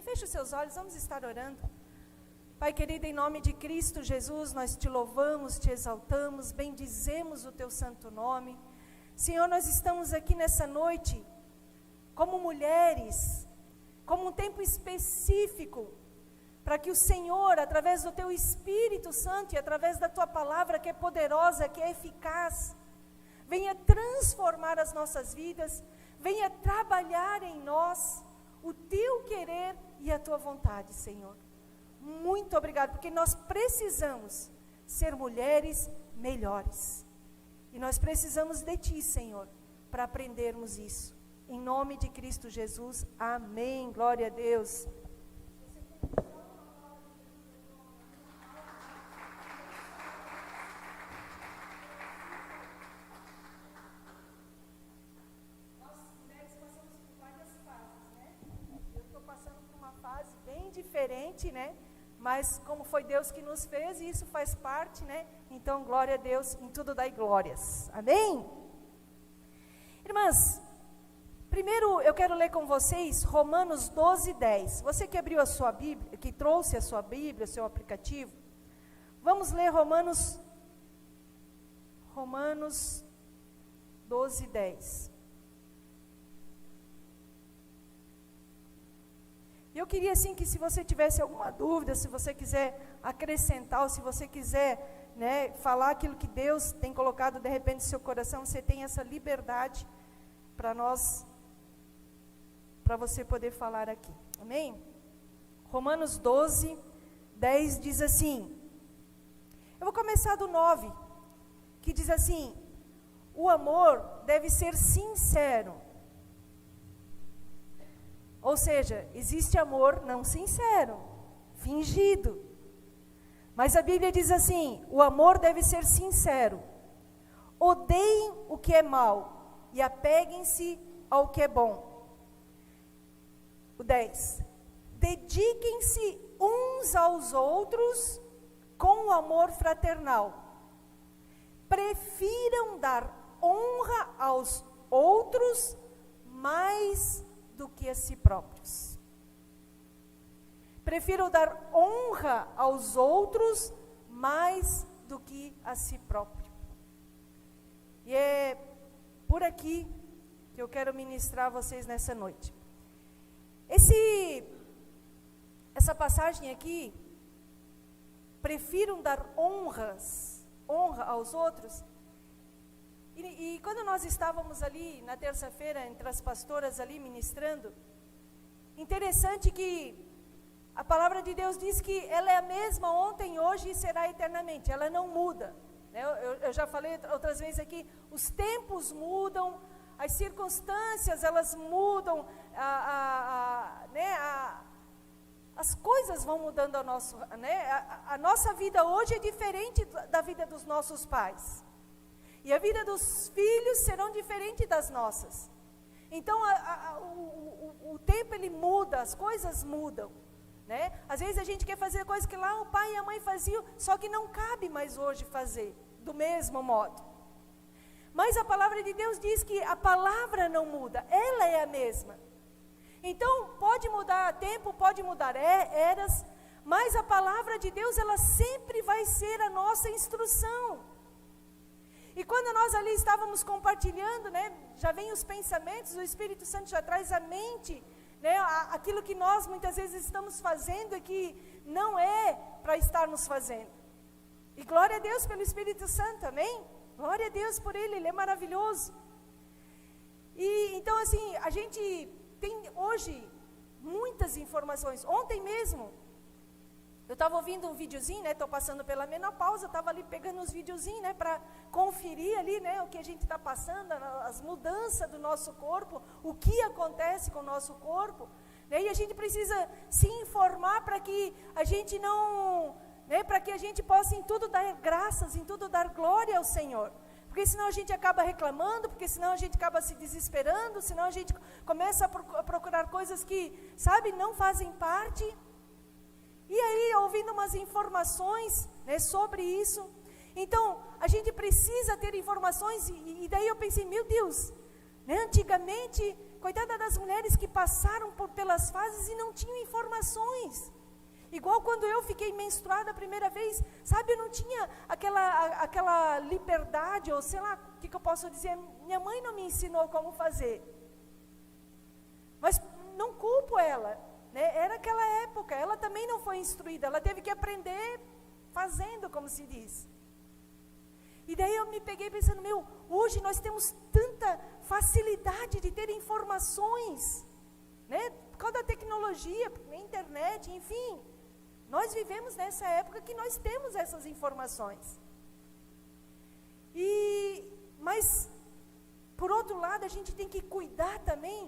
Feche os seus olhos, vamos estar orando. Pai querido, em nome de Cristo Jesus, nós te louvamos, te exaltamos, bendizemos o teu santo nome. Senhor, nós estamos aqui nessa noite, como mulheres, como um tempo específico, para que o Senhor, através do teu Espírito Santo e através da tua palavra, que é poderosa, que é eficaz, venha transformar as nossas vidas, venha trabalhar em nós o teu querer e a tua vontade, Senhor. Muito obrigado, porque nós precisamos ser mulheres melhores. E nós precisamos de ti, Senhor, para aprendermos isso. Em nome de Cristo Jesus, amém. Glória a Deus. Diferente, né? Mas como foi Deus que nos fez, e isso faz parte, né? Então, glória a Deus, em tudo dai glórias. Amém? Irmãs, primeiro eu quero ler com vocês Romanos 12:10. Você que abriu a sua Bíblia, que trouxe a sua Bíblia, o seu aplicativo, vamos ler Romanos 12:10. Eu queria assim que se você tivesse alguma dúvida, se você quiser acrescentar, ou se você quiser, né, falar aquilo que Deus tem colocado de repente no seu coração, você tem essa liberdade para você poder falar aqui. Amém? Romanos 12:10 diz assim, eu vou começar do 9, que diz assim, o amor deve ser sincero. Ou seja, existe amor não sincero, fingido. Mas a Bíblia diz assim, o amor deve ser sincero. Odeiem o que é mal e apeguem-se ao que é bom. O 10. Dediquem-se uns aos outros com o amor fraternal. Prefiram dar honra aos outros mais do que a si próprios. Prefiro dar honra aos outros mais do que a si próprio. E é por aqui que eu quero ministrar a vocês nessa noite. Essa passagem aqui, prefiram dar honra aos outros. E quando nós estávamos ali, na terça-feira, entre as pastoras ali ministrando, interessante que a palavra de Deus diz que ela é a mesma ontem, hoje e será eternamente, ela não muda. Né? Eu já falei outras vezes aqui, os tempos mudam, as circunstâncias elas mudam, as coisas vão mudando a nossa vida hoje é diferente da vida dos nossos pais. E a vida dos filhos serão diferentes das nossas. Então, o tempo ele muda, as coisas mudam. Né? Às vezes a gente quer fazer coisas que lá o pai e a mãe faziam, só que não cabe mais hoje fazer, do mesmo modo. Mas a palavra de Deus diz que a palavra não muda, ela é a mesma. Então, pode mudar tempo, pode mudar eras, mas a palavra de Deus, ela sempre vai ser a nossa instrução. E quando nós ali estávamos compartilhando, né, já vem os pensamentos, o Espírito Santo já traz à mente, né, aquilo que nós muitas vezes estamos fazendo e que não é para estarmos fazendo. E glória a Deus pelo Espírito Santo, amém? Glória a Deus por Ele é maravilhoso. E então assim, a gente tem hoje muitas informações. Ontem mesmo, eu estava ouvindo um videozinho, né, estou passando pela menopausa, estava ali pegando uns videozinhos, né, para conferir ali, né, o que a gente está passando, as mudanças do nosso corpo, o que acontece com o nosso corpo, né, e a gente precisa se informar para que a gente não, né, para que a gente possa em tudo dar graças, em tudo dar glória ao Senhor. Porque senão a gente acaba reclamando, porque senão a gente acaba se desesperando, senão a gente começa a procurar coisas que, sabe, não fazem parte. E aí, ouvindo umas informações, né, sobre isso, então, a gente precisa ter informações, e daí eu pensei, meu Deus, né, antigamente, coitada das mulheres que passaram pelas fases e não tinham informações. Igual quando eu fiquei menstruada a primeira vez, sabe, eu não tinha aquela liberdade, ou sei lá, o que eu posso dizer, minha mãe não me ensinou como fazer. Mas não culpo ela, né? Era aquela época, ela também não foi instruída, ela teve que aprender fazendo, como se diz. E daí eu me peguei pensando, hoje nós temos tanta facilidade de ter informações, né? Por causa da tecnologia, internet, enfim. Nós vivemos nessa época que nós temos essas informações. Mas, por outro lado, a gente tem que cuidar também,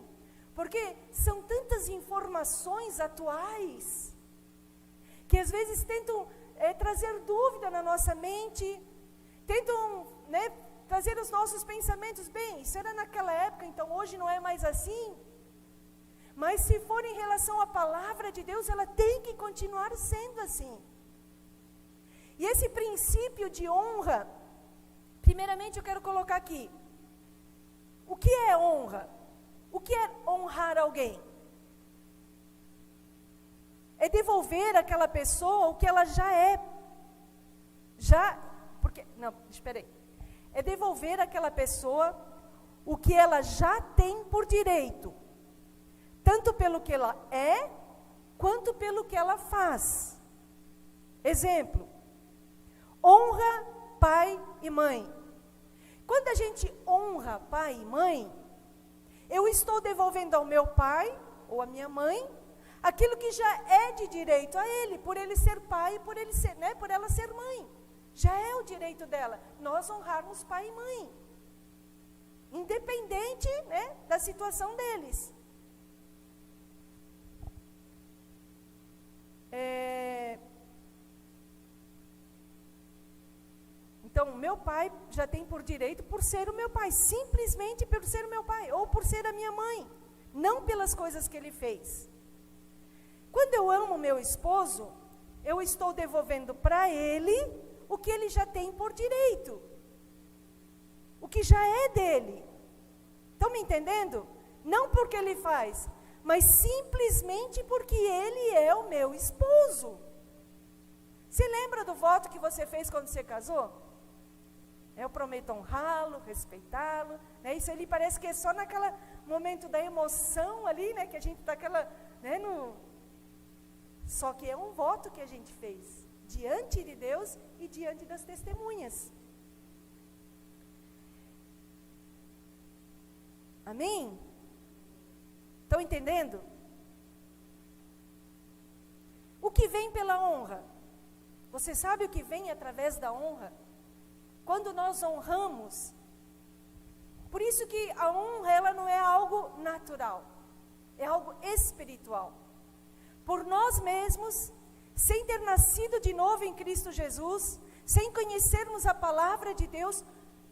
porque são tantas informações atuais, que às vezes tentam trazer dúvida na nossa mente, tentam, né, trazer os nossos pensamentos, bem, isso era naquela época, então hoje não é mais assim. Mas se for em relação à palavra de Deus, ela tem que continuar sendo assim. E esse princípio de honra, primeiramente eu quero colocar aqui. O que é honra? O que é honrar alguém? É devolver àquela pessoa o que ela já é. É devolver àquela pessoa o que ela já tem por direito. Tanto pelo que ela é, quanto pelo que ela faz. Exemplo, honra pai e mãe. Quando a gente honra pai e mãe, eu estou devolvendo ao meu pai ou à minha mãe aquilo que já é de direito a ele, por ele ser pai, por ela ser mãe. Já é o direito dela, nós honrarmos pai e mãe. Independente, né, da situação deles. Então, meu pai já tem por direito por ser o meu pai, simplesmente por ser o meu pai, ou por ser a minha mãe, não pelas coisas que ele fez. Quando eu amo meu esposo, eu estou devolvendo para ele o que ele já tem por direito, o que já é dele. Estão me entendendo? Não porque ele faz, mas simplesmente porque ele é o meu esposo. Você lembra do voto que você fez quando você casou? Eu prometo honrá-lo, respeitá-lo, né? Isso ali parece que é só naquele momento da emoção ali, né? Que a gente está né, Só que é um voto que a gente fez diante de Deus e diante das testemunhas. Amém? Estão entendendo? O que vem pela honra? Você sabe o que vem através da honra? Quando nós honramos, por isso que a honra, ela não é algo natural, é algo espiritual. Por nós mesmos, sem ter nascido de novo em Cristo Jesus, sem conhecermos a palavra de Deus,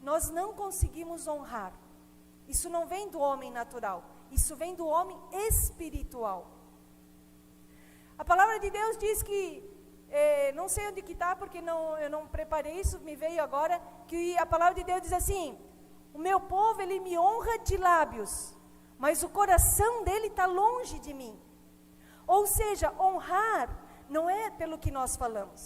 nós não conseguimos honrar. Isso não vem do homem natural, isso vem do homem espiritual. A palavra de Deus diz que, não sei onde que está, porque eu não preparei isso, me veio agora, que a palavra de Deus diz assim, o meu povo, ele me honra de lábios, mas o coração dele está longe de mim. Ou seja, honrar não é pelo que nós falamos,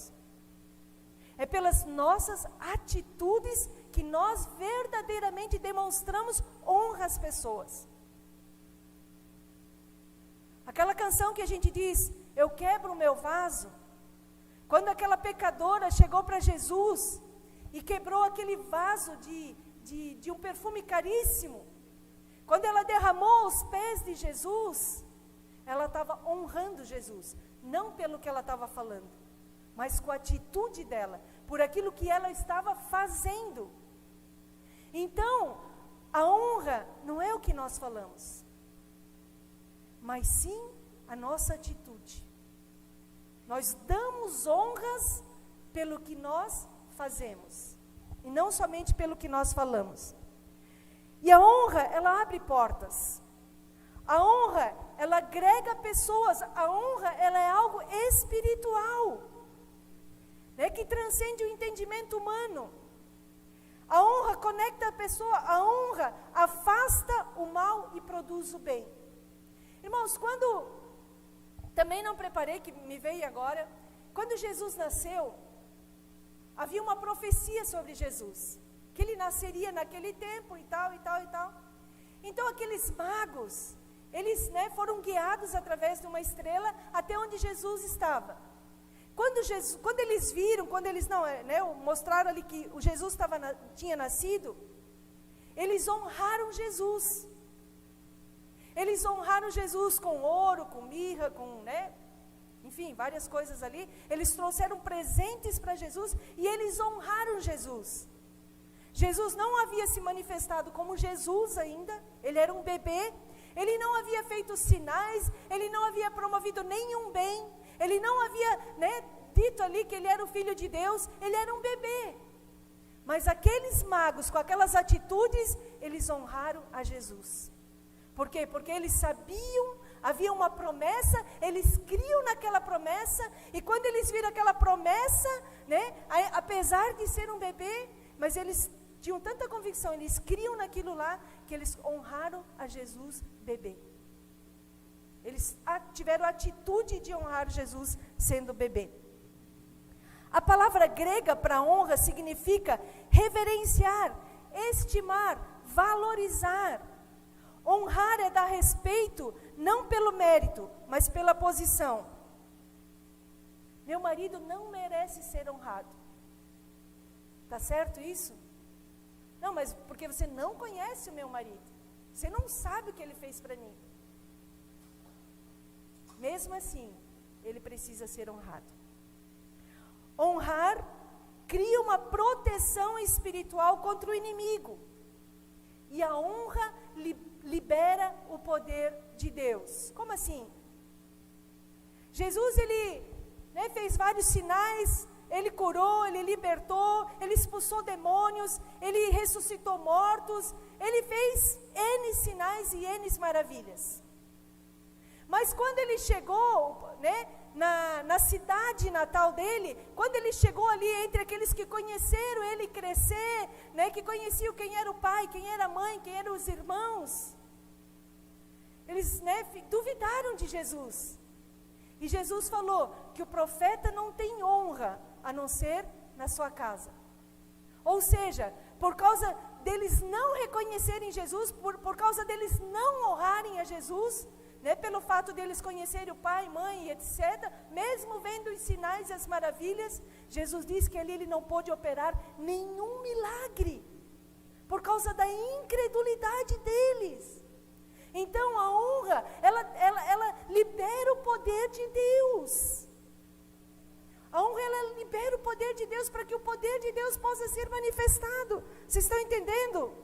é pelas nossas atitudes que nós verdadeiramente demonstramos honra às pessoas. Aquela canção que a gente diz, eu quebro o meu vaso, quando aquela pecadora chegou para Jesus e quebrou aquele vaso de um perfume caríssimo, quando ela derramou aos pés de Jesus, ela estava honrando Jesus, não pelo que ela estava falando, mas com a atitude dela, por aquilo que ela estava fazendo. Então, a honra não é o que nós falamos, mas sim a nossa atitude. Nós damos honras pelo que nós fazemos, e não somente pelo que nós falamos. E a honra, ela abre portas. A honra, ela agrega pessoas. A honra, ela é algo espiritual, né, que transcende o entendimento humano. A honra conecta a pessoa, a honra afasta o mal e produz o bem. Irmãos, também não preparei, que me veio agora, quando Jesus nasceu, havia uma profecia sobre Jesus, que ele nasceria naquele tempo e tal, e tal, e tal. Então aqueles magos, eles foram guiados através de uma estrela até onde Jesus estava. Quando eles viram, mostraram ali que o Jesus tinha nascido, eles honraram Jesus. Eles honraram Jesus com ouro, com mirra, enfim, várias coisas ali. Eles trouxeram presentes para Jesus e eles honraram Jesus. Jesus não havia se manifestado como Jesus ainda, ele era um bebê, ele não havia feito sinais, ele não havia promovido nenhum bem, ele não havia dito ali que ele era o Filho de Deus, ele era um bebê. Mas aqueles magos, com aquelas atitudes, eles honraram a Jesus. Por quê? Porque eles sabiam, havia uma promessa, eles criam naquela promessa, e quando eles viram aquela promessa, apesar de ser um bebê, mas eles tinham tanta convicção, eles criam naquilo lá, que eles honraram a Jesus bebê. Eles tiveram a atitude de honrar Jesus sendo bebê. A palavra grega para honra significa reverenciar, estimar, valorizar. Honrar é dar respeito, não pelo mérito, mas pela posição. Meu marido não merece ser honrado. Tá certo isso? Não, mas porque você não conhece o meu marido. Você não sabe o que ele fez para mim. Mesmo assim, ele precisa ser honrado. Honrar cria uma proteção espiritual contra o inimigo. E a honra libera o poder de Deus. Como assim? Jesus, ele fez vários sinais, ele curou, ele libertou, ele expulsou demônios, ele ressuscitou mortos, ele fez N sinais e N maravilhas. Mas quando ele chegou, na cidade natal dele, quando ele chegou ali entre aqueles que conheceram ele crescer, que conheciam quem era o pai, quem era a mãe, quem eram os irmãos, eles duvidaram de Jesus. E Jesus falou que o profeta não tem honra, a não ser na sua casa. Ou seja, por causa deles não reconhecerem Jesus, por causa deles não honrarem a Jesus, pelo fato deles conhecerem o pai, mãe, etc., mesmo vendo os sinais e as maravilhas, Jesus diz que ali ele não pôde operar nenhum milagre, por causa da incredulidade deles. Então a honra, ela libera o poder de Deus. A honra, ela libera o poder de Deus, para que o poder de Deus possa ser manifestado. Vocês estão entendendo?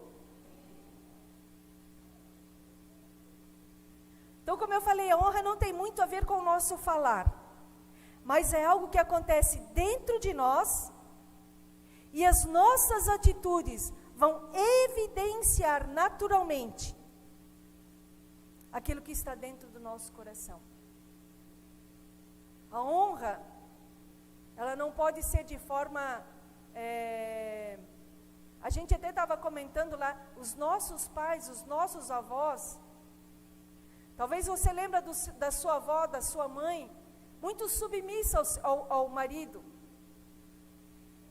Então, como eu falei, a honra não tem muito a ver com o nosso falar, mas é algo que acontece dentro de nós, e as nossas atitudes vão evidenciar naturalmente aquilo que está dentro do nosso coração. A honra, ela não pode ser de forma... A gente até estava comentando lá, os nossos pais, os nossos avós, talvez você lembra da sua avó, da sua mãe, muito submissa ao marido.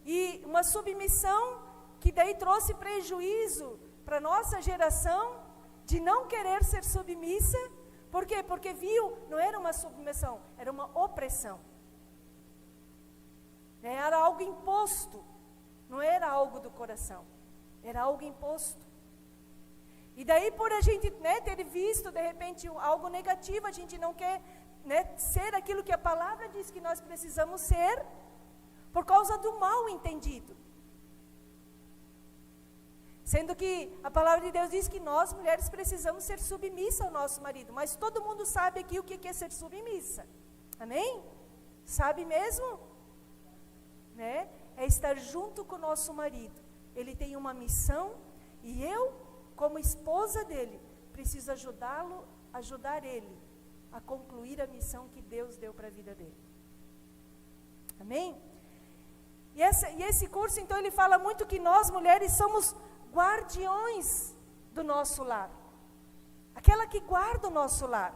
E uma submissão que daí trouxe prejuízo para a nossa geração, de não querer ser submissa. Por quê? Porque viu, não era uma submissão, era uma opressão. Era algo imposto, não era algo do coração, era algo imposto. E daí, por a gente ter visto, de repente, algo negativo, a gente não quer ser aquilo que a palavra diz que nós precisamos ser, por causa do mal entendido. Sendo que a palavra de Deus diz que nós, mulheres, precisamos ser submissas ao nosso marido. Mas todo mundo sabe aqui o que é ser submissa. Amém? Sabe mesmo? É estar junto com o nosso marido. Ele tem uma missão e eu, como esposa dele, preciso ajudar ele a concluir a missão que Deus deu para a vida dele. Amém? E esse curso, então, ele fala muito que nós, mulheres, somos guardiões do nosso lar. Aquela que guarda o nosso lar.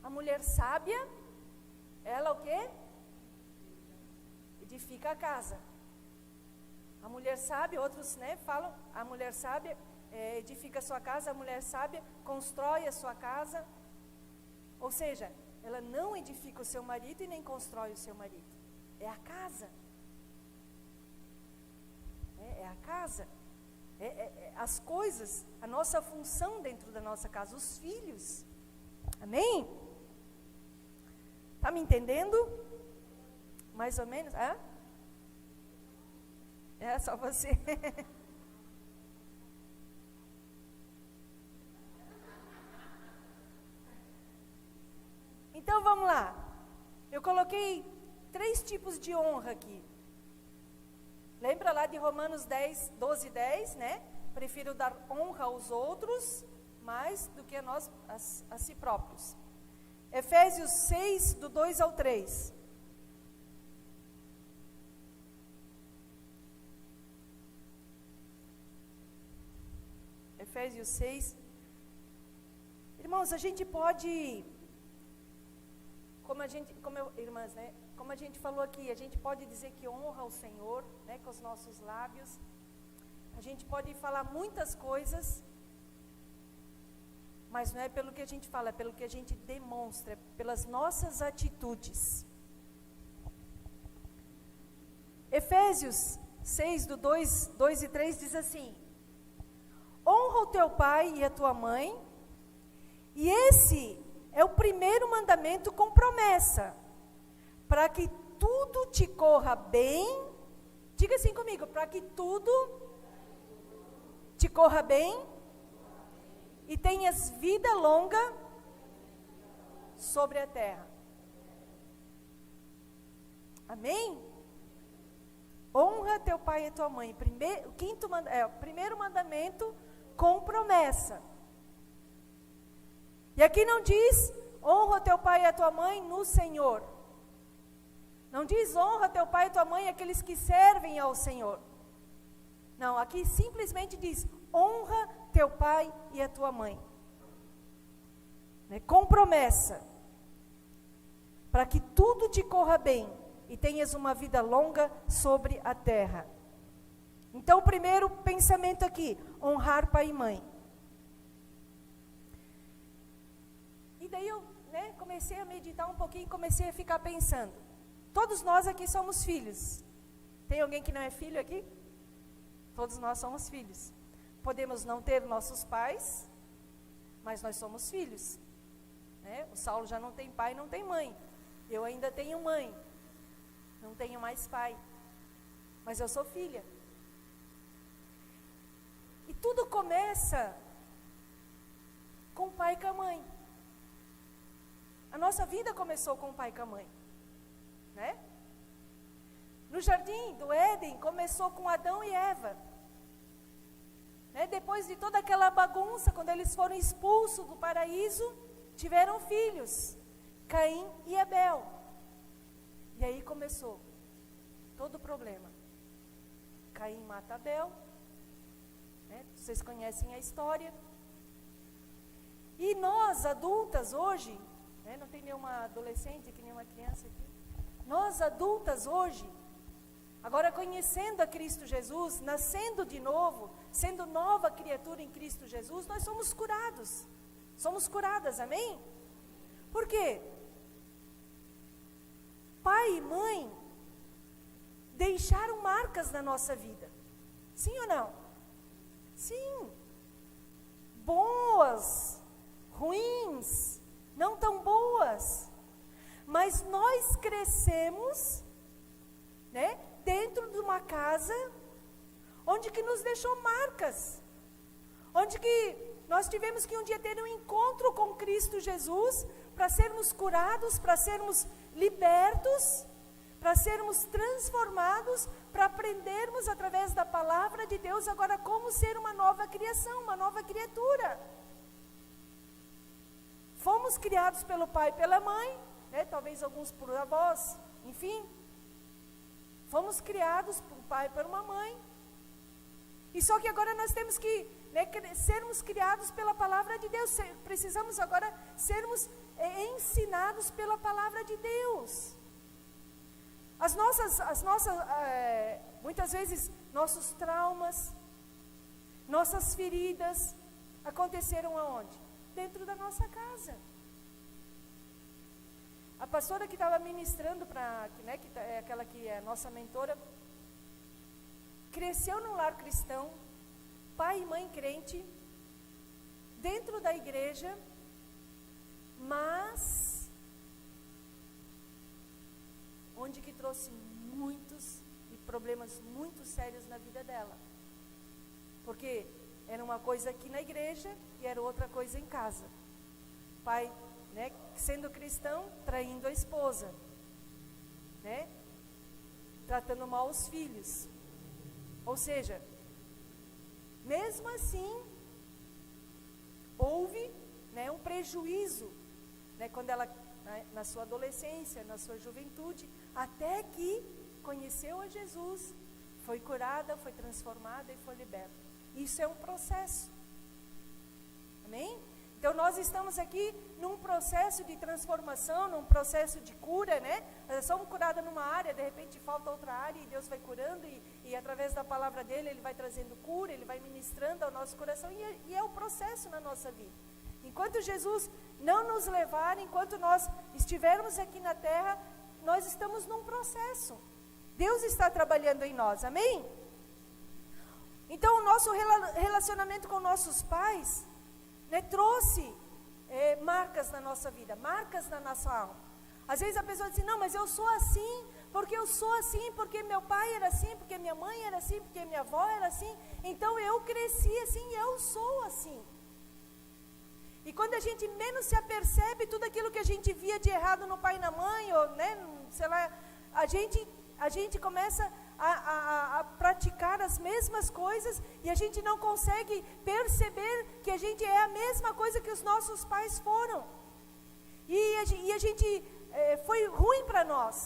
A mulher sábia, ela o quê? Edifica a casa. A mulher sábia, outros, né, falam, a mulher sábia edifica a sua casa, a mulher sábia constrói a sua casa. Ou seja, ela não edifica o seu marido e nem constrói o seu marido. É a casa. É a casa. As coisas, a nossa função dentro da nossa casa, os filhos. Amém? Está me entendendo? Mais ou menos? É só você. Então vamos lá. Eu coloquei 3 tipos de honra aqui. Lembra lá de Romanos 12, 10, né? Prefiro dar honra aos outros mais do que a si próprios. Efésios 6, do 2 ao 3. Efésios 6. Irmãos, a gente pode, irmãs, né? Como a gente falou aqui, a gente pode dizer que honra ao Senhor, né, com os nossos lábios. A gente pode falar muitas coisas, mas não é pelo que a gente fala, é pelo que a gente demonstra, pelas nossas atitudes. Efésios 6, do 2 e 3 diz assim: honra o teu pai e a tua mãe, e esse é o primeiro mandamento com promessa, para que tudo te corra bem. Diga assim comigo: para que tudo te corra bem e tenhas vida longa sobre a terra. Amém? Honra teu pai e tua mãe. O primeiro mandamento com promessa. E aqui não diz honra teu pai e a tua mãe no Senhor. Não diz honra teu pai e tua mãe aqueles que servem ao Senhor. Não, aqui simplesmente diz honra teu pai e a tua mãe. Né? Com promessa. Para que tudo te corra bem e tenhas uma vida longa sobre a terra. Então, o primeiro pensamento aqui, honrar pai e mãe. E daí eu, comecei a meditar um pouquinho e comecei a ficar pensando. Todos nós aqui somos filhos. Tem alguém que não é filho aqui? Todos nós somos filhos. Podemos não ter nossos pais, mas nós somos filhos. Né? O Saulo já não tem pai, não tem mãe. Eu ainda tenho mãe. Não tenho mais pai. Mas eu sou filha. E tudo começa com o pai e com a mãe. A nossa vida começou com o pai e com a mãe. Né? No jardim do Éden, começou com Adão e Eva. Né? Depois de toda aquela bagunça, quando eles foram expulsos do paraíso, tiveram filhos, Caim e Abel. E aí começou todo o problema. Caim mata Abel. Né? Vocês conhecem a história. E nós, adultas, hoje, né? Não tem nenhuma adolescente aqui, nenhuma criança aqui. Nós, adultas, hoje, agora conhecendo a Cristo Jesus, nascendo de novo, sendo nova criatura em Cristo Jesus, nós somos curados. Somos curadas, amém? Por quê? Pai e mãe deixaram marcas na nossa vida. Sim ou não? Sim. Boas, ruins, não tão boas. Mas nós crescemos, né, dentro de uma casa onde que nos deixou marcas. Onde que nós tivemos que um dia ter um encontro com Cristo Jesus para sermos curados, para sermos libertos, para sermos transformados, para aprendermos através da palavra de Deus agora como ser uma nova criação, uma nova criatura. Fomos fomos criados pelo pai e pela mãe, né? Talvez alguns por avós, enfim. Fomos criados por um pai e por uma mãe. E só que agora nós temos que, né, sermos criados pela palavra de Deus. Precisamos agora sermos ensinados pela palavra de Deus. Muitas vezes, nossos traumas, nossas feridas, aconteceram aonde? Dentro da nossa casa. A pastora que estava ministrando, né, que é aquela que é a nossa mentora, cresceu num lar cristão, pai e mãe crente, dentro da igreja, mas onde que trouxe muitos e problemas muito sérios na vida dela. Porque era uma coisa aqui na igreja e era outra coisa em casa. Pai, né, sendo cristão, traindo a esposa, né, tratando mal os filhos. Ou seja, mesmo assim, houve, né, um prejuízo, né, quando ela, né, na sua adolescência, na sua juventude, até que conheceu a Jesus, foi curada, foi transformada e foi liberta. Isso é um processo. Amém? Então nós estamos aqui num processo de transformação, num processo de cura, né? Nós somos curados numa área, de repente falta outra área e Deus vai curando e através da palavra dele, ele vai trazendo cura, ele vai ministrando ao nosso coração e é o processo na nossa vida. Enquanto Jesus não nos levar, enquanto nós estivermos aqui na terra, nós estamos num processo. Deus está trabalhando em nós, amém? Então o nosso relacionamento com nossos pais, né, trouxe marcas na nossa vida, marcas na nossa alma. Às vezes a pessoa diz assim, não, mas eu sou assim, porque meu pai era assim, porque minha mãe era assim, porque minha avó era assim, então eu cresci assim, eu sou assim. E quando a gente menos se apercebe, tudo aquilo que a gente via de errado no pai e na mãe, ou, né, sei lá, a gente começa a praticar as mesmas coisas e a gente não consegue perceber que a gente é a mesma coisa que os nossos pais foram. E a gente foi ruim para nós.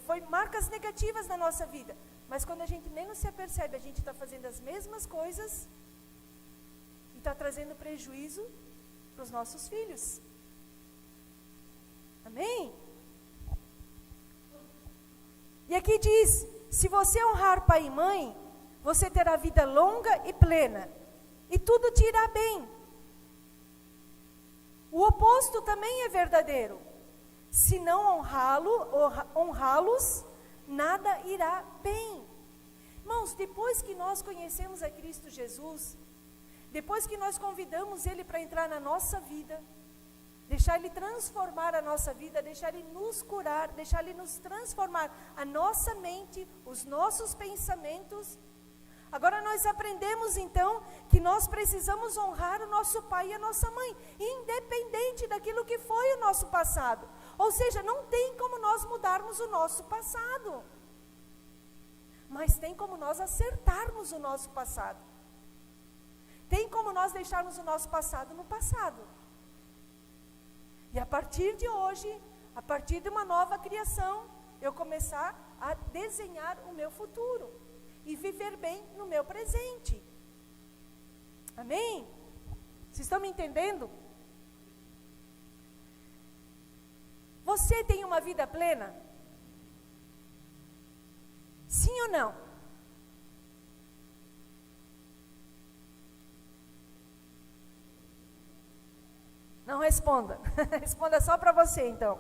Foi marcas negativas na nossa vida. Mas quando a gente menos se apercebe, a gente está fazendo as mesmas coisas e está trazendo prejuízo para os nossos filhos. Amém? E aqui diz, se você honrar pai e mãe, você terá vida longa e plena, e tudo te irá bem. O oposto também é verdadeiro. Se não honrá-los, nada irá bem. Irmãos, depois que nós conhecemos a Cristo Jesus, depois que nós convidamos Ele para entrar na nossa vida, deixar Ele transformar a nossa vida, deixar Ele nos curar, deixar Ele nos transformar a nossa mente, os nossos pensamentos. Agora nós aprendemos então que nós precisamos honrar o nosso pai e a nossa mãe, independente daquilo que foi o nosso passado. Ou seja, não tem como nós mudarmos o nosso passado, mas tem como nós acertarmos o nosso passado. Tem como nós deixarmos o nosso passado no passado. E a partir de hoje, a partir de uma nova criação, eu começar a desenhar o meu futuro e viver bem no meu presente. Amém? Vocês estão me entendendo? Você tem uma vida plena? Sim ou não? Não responda. Responda só para você, então.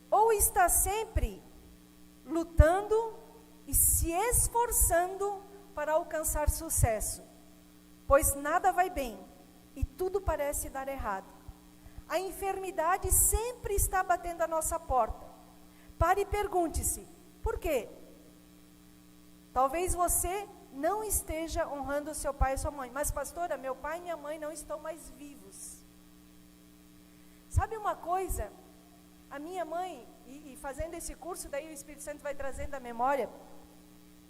Ou está sempre lutando e se esforçando para alcançar sucesso, pois nada vai bem e tudo parece dar errado. A enfermidade sempre está batendo a nossa porta. Pare e pergunte-se, por quê? Talvez você não esteja honrando o seu pai e sua mãe. Mas pastora, meu pai e minha mãe não estão mais vivos. Sabe uma coisa? A minha mãe, e fazendo esse curso, daí o Espírito Santo vai trazendo a memória.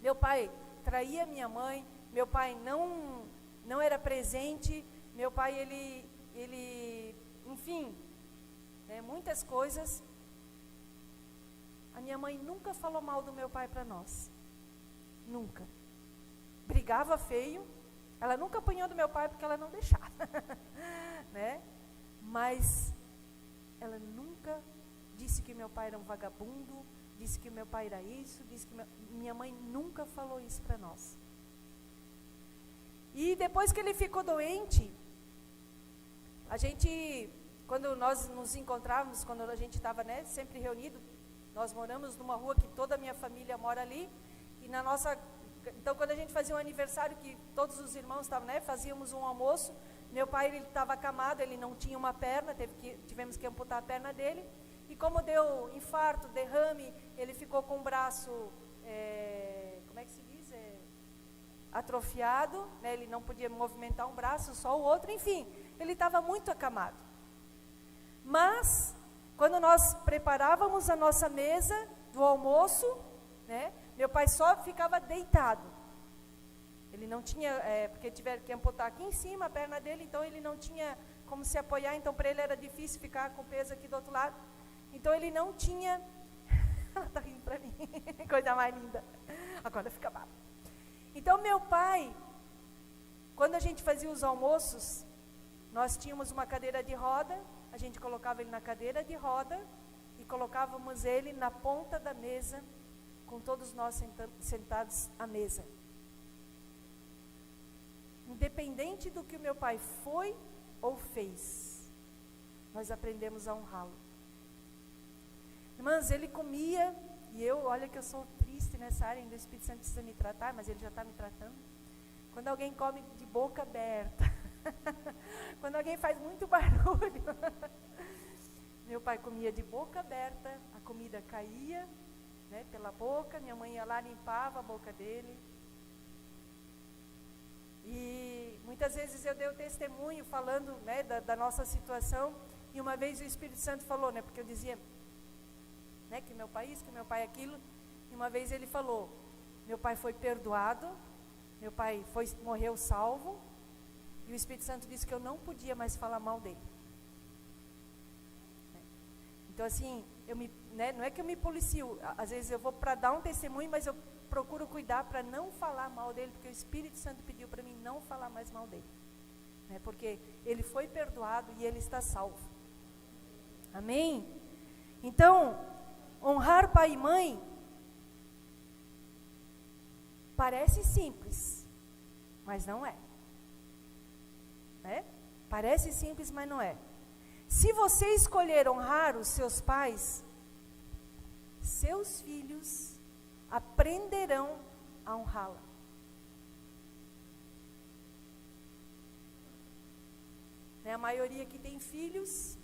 Meu pai traía minha mãe, meu pai não era presente, meu pai, enfim, né, muitas coisas. A minha mãe nunca falou mal do meu pai para nós. Nunca. Brigava feio. Ela nunca apanhou do meu pai porque ela não deixava. Né? Mas ela nunca disse que meu pai era um vagabundo, disse que meu pai era isso, disse que minha mãe nunca falou isso para nós. E depois que ele ficou doente, a gente, quando nós nos encontrávamos, quando a gente estava, né, sempre reunido, nós moramos numa rua que toda a minha família mora ali, e então quando a gente fazia um aniversário, que todos os irmãos estavam, né, fazíamos um almoço, meu pai, ele estava acamado, ele não tinha uma perna, tivemos que amputar a perna dele, e como deu infarto, derrame, ele ficou com o braço, como é que se diz? Atrofiado, né, ele não podia movimentar um braço, só o outro, enfim, ele estava muito acamado. Mas, quando nós preparávamos a nossa mesa do almoço, né, meu pai só ficava deitado. Ele não tinha, porque tiveram que amputar aqui em cima a perna dele, então ele não tinha como se apoiar, então para ele era difícil ficar com o peso aqui do outro lado. Então ele não tinha, ela está rindo para mim, coisa mais linda, agora fica mal. Então meu pai, quando a gente fazia os almoços, nós tínhamos uma cadeira de roda, a gente colocava ele na cadeira de roda e colocávamos ele na ponta da mesa, com todos nós sentados à mesa. Independente do que o meu pai foi ou fez, nós aprendemos a honrá-lo. Irmãs, ele comia, e olha que eu sou triste nessa área, ainda o Espírito Santo precisa me tratar, mas ele já está me tratando. Quando alguém come de boca aberta, quando alguém faz muito barulho, meu pai comia de boca aberta, a comida caía, né, pela boca, minha mãe ia lá, limpava a boca dele. E muitas vezes eu dei o testemunho falando, né, da nossa situação, e uma vez o Espírito Santo falou, né, porque eu dizia, né, que meu pai isso, que meu pai aquilo, e uma vez ele falou, meu pai foi perdoado, meu pai morreu salvo, e o Espírito Santo disse que eu não podia mais falar mal dele. Então assim, não é que eu me policio, às vezes eu vou para dar um testemunho, mas eu procuro cuidar para não falar mal dele, porque o Espírito Santo pediu para mim não falar mais mal dele, né, porque ele foi perdoado e ele está salvo. Amém? Então, honrar pai e mãe parece simples, mas não é. Parece simples, mas não é. Se você escolher honrar os seus pais, seus filhos aprenderão a honrá-la. Né, a maioria que tem filhos,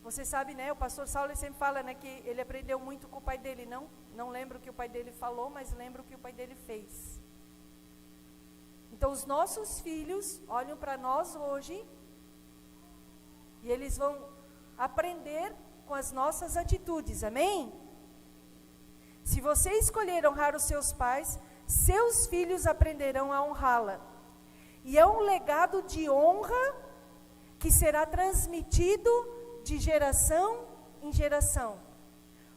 você sabe, né, o pastor Saulo sempre fala, né, que ele aprendeu muito com o pai dele. Não lembro o que o pai dele falou, mas lembro o que o pai dele fez. Então os nossos filhos olham para nós hoje e eles vão aprender com as nossas atitudes, amém? Se você escolher honrar os seus pais, seus filhos aprenderão a honrá-la. E é um legado de honra que será transmitido de geração em geração.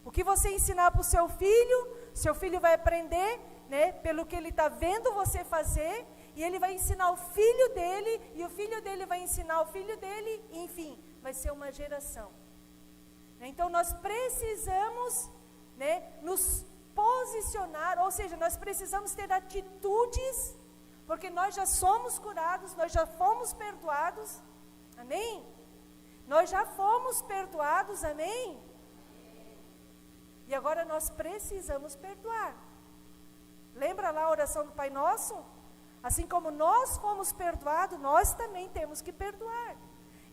O que você ensinar para o seu filho vai aprender, né, pelo que ele está vendo você fazer, e ele vai ensinar o filho dele, e o filho dele vai ensinar o filho dele, e, enfim, vai ser uma geração. Então nós precisamos, né, nos posicionar, ou seja, nós precisamos ter atitudes, porque nós já somos curados, nós já fomos perdoados, amém? Nós já fomos perdoados, amém? E agora nós precisamos perdoar. Lembra lá a oração do Pai Nosso? Assim como nós fomos perdoados, nós também temos que perdoar.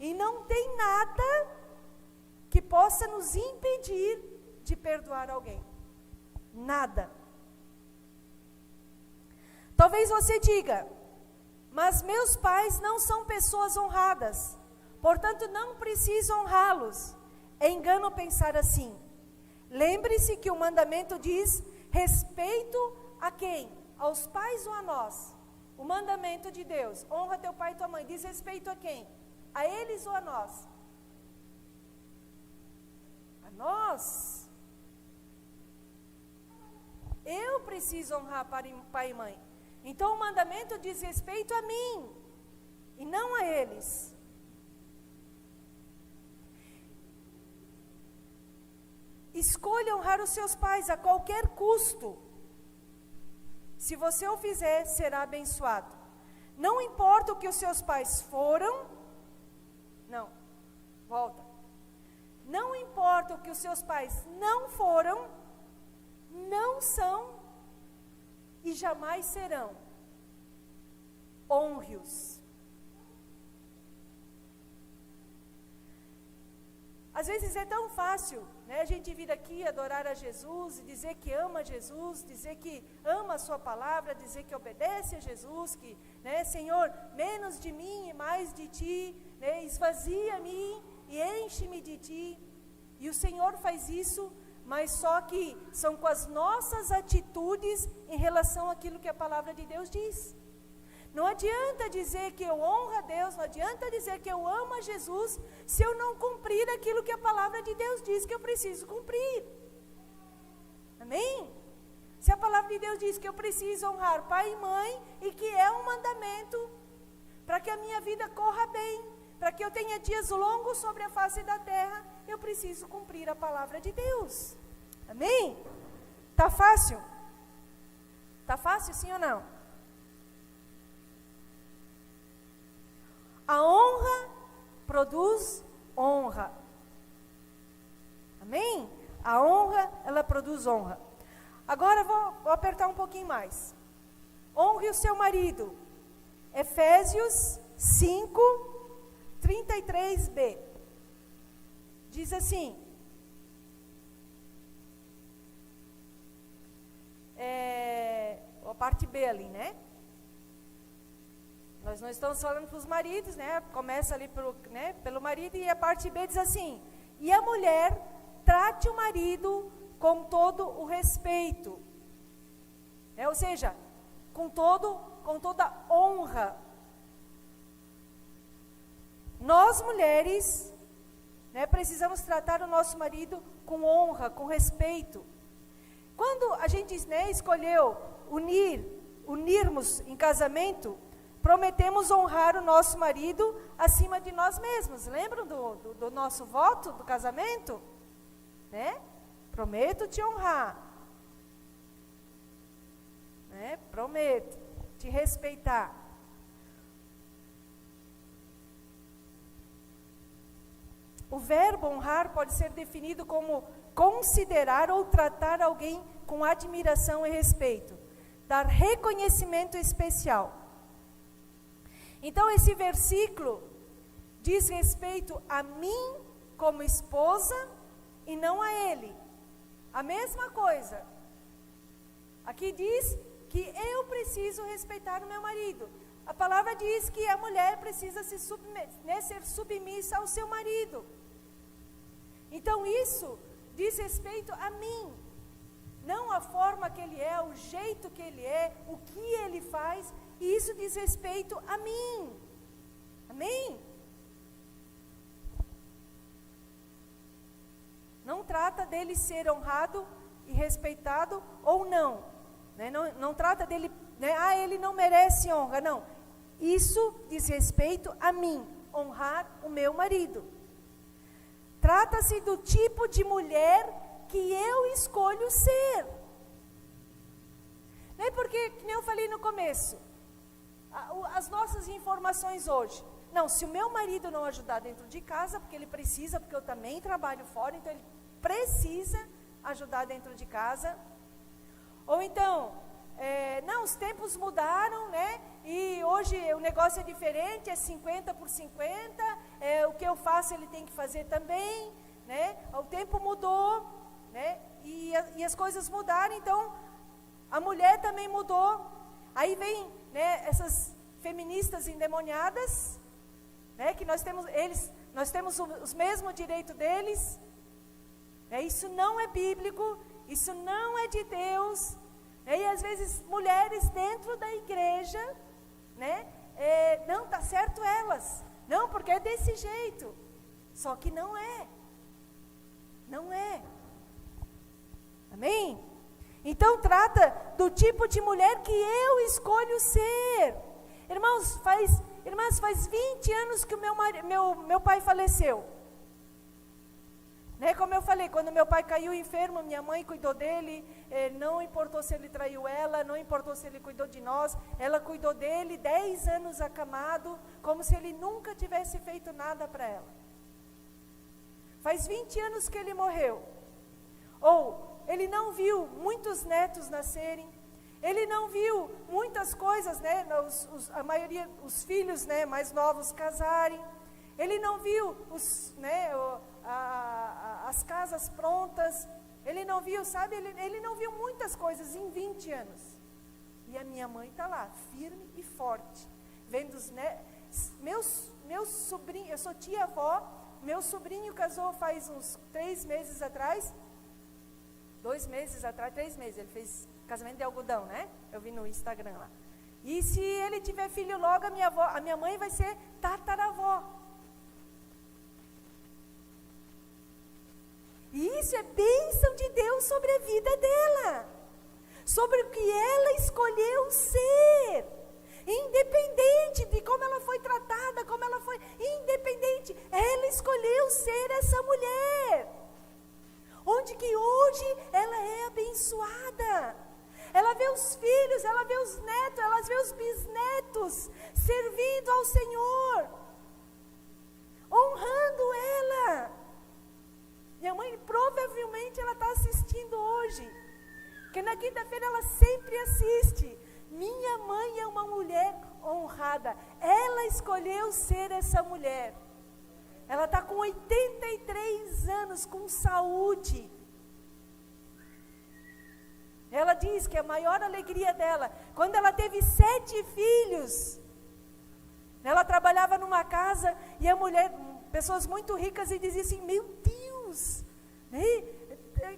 E não tem nada que possa nos impedir de perdoar alguém. Nada. Talvez você diga, mas meus pais não são pessoas honradas, portanto não preciso honrá-los. É engano pensar assim. Lembre-se que o mandamento diz respeito a quem? aos pais ou a nós? O mandamento de Deus, honra teu pai e tua mãe, diz respeito a quem? A eles ou a nós? A nós. Eu preciso honrar pai e mãe. Então o mandamento diz respeito a mim e não a eles. Escolha honrar os seus pais a qualquer custo. Se você o fizer, será abençoado. Não importa o que os seus pais foram. Não, volta. Não importa o que os seus pais não foram, não são e jamais serão. Honre-os. Às vezes é tão fácil, né, a gente vir aqui adorar a Jesus e dizer que ama Jesus, dizer que ama a sua palavra, dizer que obedece a Jesus, que, né, Senhor, menos de mim e mais de ti, né, esvazia-me e enche-me de ti. E o Senhor faz isso, mas só que são com as nossas atitudes em relação àquilo que a palavra de Deus diz. Não adianta dizer que eu honro a Deus, não adianta dizer que eu amo a Jesus, se eu não cumprir aquilo que a palavra de Deus diz que eu preciso cumprir. Amém? Se a palavra de Deus diz que eu preciso honrar pai e mãe, e que é um mandamento para que a minha vida corra bem, para que eu tenha dias longos sobre a face da terra, eu preciso cumprir a palavra de Deus. Amém? Tá fácil? Tá fácil, sim ou não? A honra produz honra. Amém? A honra, ela produz honra. Agora vou apertar um pouquinho mais. Honre o seu marido. Efésios 5, 33b. Diz assim. A parte B ali, né? Nós não estamos falando para os maridos, né? Começa ali pelo marido, e a parte B diz assim: e a mulher trate o marido com todo o respeito. Ou seja, com toda honra. Nós mulheres, né, precisamos tratar o nosso marido com honra, com respeito. Quando a gente, né, escolheu unirmos em casamento, prometemos honrar o nosso marido acima de nós mesmos. Lembram do nosso voto do casamento? Né? Prometo te honrar. Né? Prometo te respeitar. O verbo honrar pode ser definido como considerar ou tratar alguém com admiração e respeito. Dar reconhecimento especial. Então, esse versículo diz respeito a mim como esposa e não a ele. A mesma coisa. Aqui diz que eu preciso respeitar o meu marido. A palavra diz que a mulher precisa ser submissa ao seu marido. Então, isso diz respeito a mim. Não a forma que ele é, o jeito que ele é, o que ele faz. E isso diz respeito a mim. Amém? Não trata dele ser honrado e respeitado ou não. Né? Não trata dele, né? Ele não merece honra. Não. Isso diz respeito a mim. Honrar o meu marido. Trata-se do tipo de mulher que eu escolho ser. Não é porque, como eu falei no começo, as nossas informações hoje. Não, se o meu marido não ajudar dentro de casa, porque ele precisa, porque eu também trabalho fora, então ele precisa ajudar dentro de casa. Ou então, não, os tempos mudaram, né? E hoje o negócio é diferente, é 50 por 50, o que eu faço ele tem que fazer também, né? O tempo mudou, né? E as coisas mudaram, então a mulher também mudou. Aí vem, né, essas feministas endemoniadas, né, que nós temos os mesmos direitos deles. Isso não é bíblico, isso não é de Deus. E às vezes, mulheres dentro da igreja, né? Não, tá certo elas. Não, porque é desse jeito. Só que não é. Não é. Amém? Então trata do tipo de mulher que eu escolho ser. Irmãs, faz 20 anos que o meu pai faleceu. Né, como eu falei, quando meu pai caiu enfermo, minha mãe cuidou dele, não importou se ele traiu ela, não importou se ele cuidou de nós, ela cuidou dele 10 anos acamado, como se ele nunca tivesse feito nada para ela. Faz 20 anos que ele morreu. Ou ele não viu muitos netos nascerem, ele não viu muitas coisas, né, a maioria, os filhos, né, mais novos casarem, ele não viu as casas prontas, ele não viu, sabe, ele não viu muitas coisas em 20 anos. E a minha mãe está lá, firme e forte, vendo meus sobrinhos, eu sou tia-avó, meu sobrinho casou faz uns 3 meses atrás, 2 meses atrás, 3 meses, ele fez casamento de algodão, né? Eu vi no Instagram lá. E se ele tiver filho logo, a minha mãe vai ser tataravó. E isso é bênção de Deus sobre a vida dela, sobre o que ela escolheu ser, independente de como ela foi tratada, como ela foi, independente, ela escolheu ser essa mulher, onde que hoje ela é abençoada, ela vê os filhos, ela vê os netos, ela vê os bisnetos, servindo ao Senhor, honrando ela. Minha mãe, provavelmente, ela está assistindo hoje. Porque na quinta-feira ela sempre assiste. Minha mãe é uma mulher honrada. Ela escolheu ser essa mulher. Ela está com 83 anos, com saúde. Ela diz que a maior alegria dela, quando ela teve 7 filhos, ela trabalhava numa casa e a mulher, pessoas muito ricas, e dizia assim, meu Deus, né?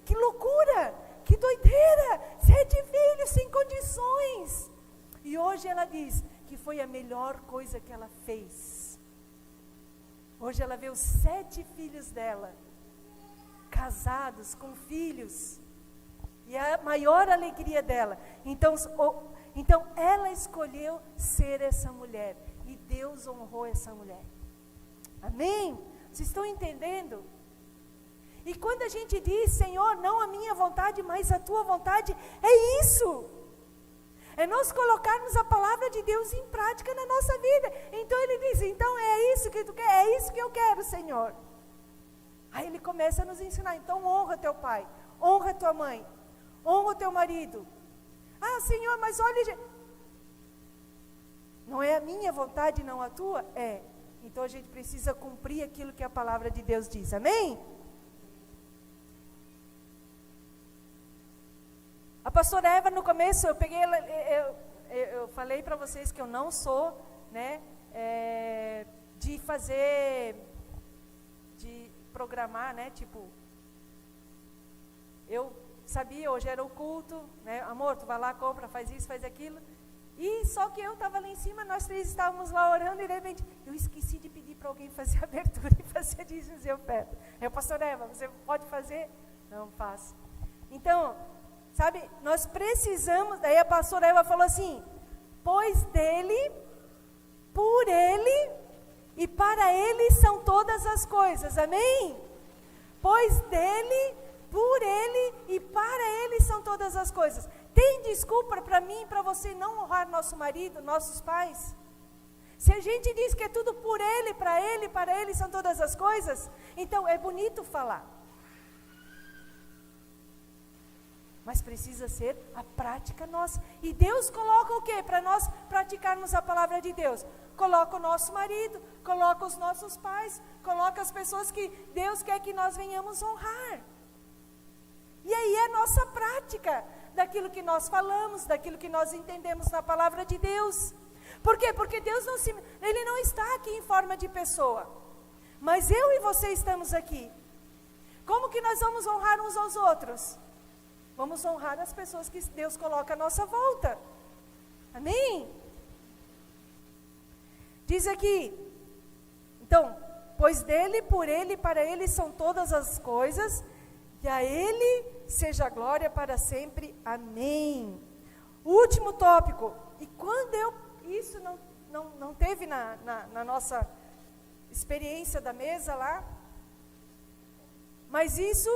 Que loucura, que doideira, 7 filhos sem condições. E hoje ela diz que foi a melhor coisa que ela fez. Hoje ela vê os 7 filhos dela, casados, com filhos, e a maior alegria dela. Então ela escolheu ser essa mulher, e Deus honrou essa mulher. Amém? Vocês estão entendendo? E quando a gente diz, Senhor, não a minha vontade, mas a tua vontade, é isso. É nós colocarmos a palavra de Deus em prática na nossa vida. Então ele diz, então é isso que tu quer, é isso que eu quero, Senhor. Aí ele começa a nos ensinar, então honra teu pai, honra tua mãe, honra o teu marido. Ah, Senhor, mas olha, não é a minha vontade, não a tua? É. Então a gente precisa cumprir aquilo que a palavra de Deus diz, amém? A pastora Eva, no começo, eu falei para vocês que eu não sou, né, de programar, né, tipo, eu sabia, hoje era o culto, né, amor, tu vai lá, compra, faz isso, faz aquilo, e só que eu estava lá em cima, nós 3 estávamos lá orando, e de repente, eu esqueci de pedir para alguém fazer a abertura e fazer dízimos, e eu peço. Eu, pastora Eva, você pode fazer? Não, faço. Então, sabe, nós precisamos, daí a pastora Eva falou assim, pois dele, por ele e para ele são todas as coisas, amém? Pois dele, por ele e para ele são todas as coisas. Tem desculpa para mim e para você não honrar nosso marido, nossos pais? Se a gente diz que é tudo por ele, para ele são todas as coisas, então é bonito falar. Mas precisa ser a prática nossa. E Deus coloca o quê? Para nós praticarmos a palavra de Deus. Coloca o nosso marido, coloca os nossos pais, coloca as pessoas que Deus quer que nós venhamos honrar. E aí é a nossa prática daquilo que nós falamos, daquilo que nós entendemos na palavra de Deus. Por quê? Porque Deus Ele não está aqui em forma de pessoa. Mas eu e você estamos aqui. Como que nós vamos honrar uns aos outros? Vamos honrar as pessoas que Deus coloca à nossa volta. Amém? Diz aqui, então, pois dele, por ele, para ele são todas as coisas, e a ele seja a glória para sempre. Amém. Último tópico, e quando isso não teve na nossa experiência da mesa lá, mas isso,